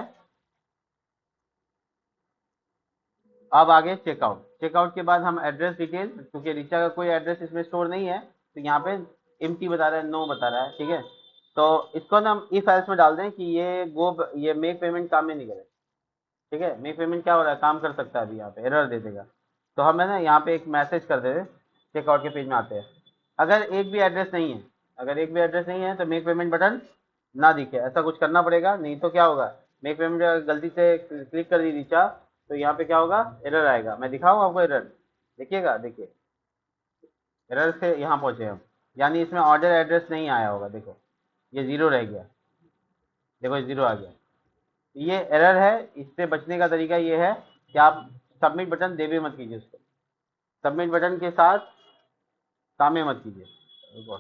अब आगे चेकआउट, चेकआउट के बाद हम एड्रेस डिटेल, क्योंकि रिचा का कोई एड्रेस इसमें स्टोर नहीं है, तो यहाँ पे एम्प्टी बता रहा है, नो बता रहा है, ठीक है। तो इसको ना हम इफ एल्स में डाल दें कि ये मेक पेमेंट काम में नहीं करे, ठीक है। मेक पेमेंट क्या हो रहा है, काम कर सकता है, अभी यहाँ पे एरर दे देगा। तो हम है ना यहाँ पे एक मैसेज कर देते, चेकआउट के पेज में आते हैं, अगर एक भी एड्रेस नहीं है, अगर एक भी एड्रेस नहीं है तो मेक पेमेंट बटन ना दिखे, ऐसा कुछ करना पड़ेगा, नहीं तो क्या होगा, मेक पेमेंट अगर गलती से क्लिक कर दी नीचा, तो यहाँ पे क्या होगा, एरर आएगा। मैं दिखाऊँ आपको एरर, देखिएगा, देखिए एरर से यहाँ पहुँचे हम, यानी इसमें ऑर्डर एड्रेस नहीं आया होगा, देखो ये 0 रह गया, देखो ये 0 आ गया, ये एरर है। इससे बचने का तरीका ये है कि आप सबमिट बटन देवे मत कीजिए उसको, सबमिट बटन के साथ सामने मत कीजिए, रुको।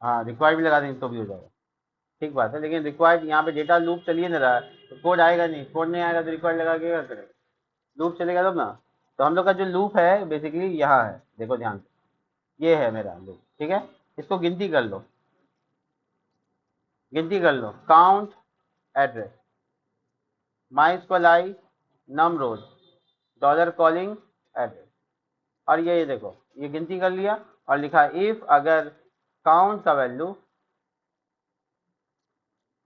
हाँ रिक्वायर्ड भी लगा देंगे तो भी हो जाएगा, ठीक बात है, लेकिन रिक्वायर्ड यहाँ पे डेटा लूप चलिए ना रहा है, तो कोड आएगा नहीं, कोड नहीं आएगा तो रिक्वायर्ड लगा के क्या करें, लूप चलेगा तब ना। तो हम लोग का जो लूप है बेसिकली यहाँ है, देखो ध्यान से, ये है मेरा लूप, ठीक है। इसको गिनती कर लो, गिनती कर लो, काउंट एड्रेस, माई स्क्वल आई, नम रोज, डॉलर कॉलिंग एड्रेस, और ये देखो ये गिनती कर लिया, और लिखा इफ अगर काउंट का वैल्यू,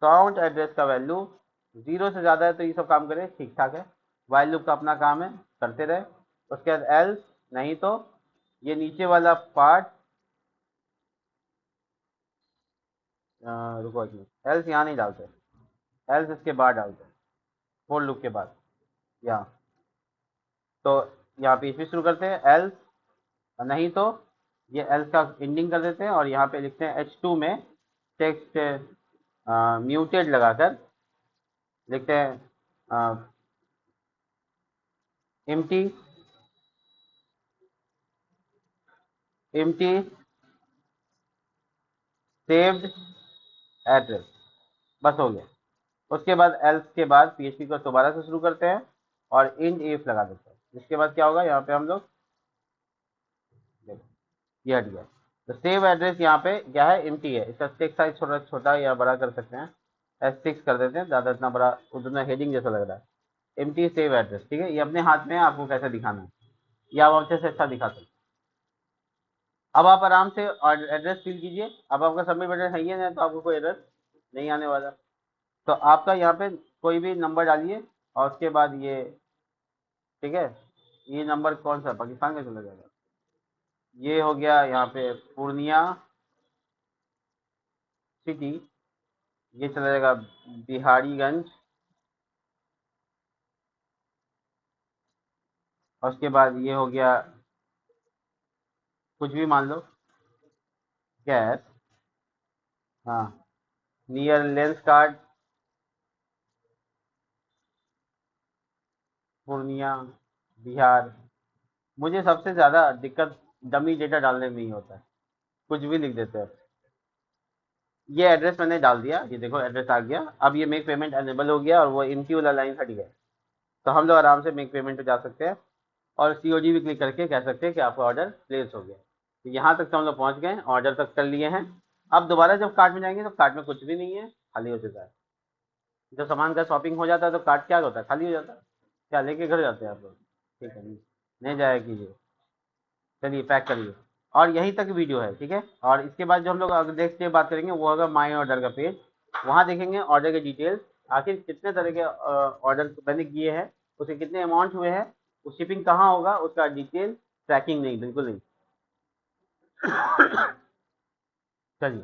काउंट एड्रेस का वैल्यू 0 से ज़्यादा है तो ये सब काम करे, ठीक ठाक है, वाइल लूप का अपना काम है, करते रहे। उसके बाद एल्स, नहीं तो ये नीचे वाला पार्ट, रुको एक मिनट, एल्स यहाँ नहीं डालते, एल्स इसके बाद डालते हैं, फोर लूप के बाद। यहाँ तो यहाँ पे इसमें शुरू करते हैं एल्स, नहीं तो ये एल्स का एंडिंग कर देते हैं और यहाँ पे लिखते हैं H2 में टेक्स्ट म्यूटेड लगाकर लिखते हैं एम्प्टी एम्प्टी सेव्ड एड्रेस, बस हो गया। उसके बाद एल्स के बाद पीएचपी को दोबारा से शुरू करते हैं और इंड इफ लगा देते हैं। इसके बाद क्या होगा, यहाँ पे हम लोग देखो ये हट गया। तो सेव एड्रेस यहाँ पे क्या है, एम्प्टी है। इसका टेक्स्ट साइज छोटा छोटा या बड़ा कर सकते हैं, S6 कर देते हैं, ज़्यादा इतना बड़ा उतना हेडिंग जैसा लग रहा है। एम्प्टी सेव एड्रेस, ठीक है, ये अपने हाथ में है आपको कैसे दिखाना है, ये आप अच्छे से अच्छा दिखा सकते हैं। अब आप आराम से एड्रेस फिल कीजिए। अब आपका सबमिट बटन है ही नहीं तो आपको कोई एड्रेस नहीं आने वाला। तो आपका यहाँ पे कोई भी नंबर डालिए और उसके बाद ये, ठीक है, ये नंबर कौन सा पाकिस्तान का चला जाएगा, ये हो गया यहाँ पे पूर्णिया सिटी, ये चला जाएगा बिहारीगंज, और उसके बाद ये हो गया कुछ भी मान लो, गैस, हाँ, near lens card Purnia Bihar. मुझे सबसे ज़्यादा दिक्कत डमी डेटा डालने में ही होता है, कुछ भी लिख देते हैं। ये एड्रेस मैंने डाल दिया, ये देखो एड्रेस आ गया। अब ये मेक पेमेंट एनेबल हो गया और वो एम्प्टी वाला लाइन हट गया। तो हम लोग आराम से मेक पेमेंट पे जा सकते हैं और सीओडी भी क्लिक करके कह सकते हैं कि आपका ऑर्डर प्लेस हो गया। तो यहाँ तक तो हम लोग पहुँच गए, ऑर्डर तक कर लिए हैं। अब दोबारा जब कार्ट में जाएंगे तो कार्ट में कुछ भी नहीं है, खाली हो चुका है। जब सामान का शॉपिंग हो जाता है तो कार्ट क्या होता है, खाली हो जाता है। क्या लेके घर जाते हैं आप लोग, ठीक है, नहीं जाया कीजिए। चलिए पैक करिए। और यहीं तक वीडियो है, ठीक है। और इसके बाद जो हम लोग अगर नेक्स्ट डे बात करेंगे वो होगा माई ऑर्डर का पेज। वहाँ देखेंगे ऑर्डर के डिटेल्स, आखिर कितने तरह के ऑर्डर मैंने किए हैं, उसके कितने अमाउंट हुए हैं, वो शिपिंग कहाँ होगा उसका डिटेल, ट्रैकिंग नहीं, बिल्कुल नहीं। चलिए।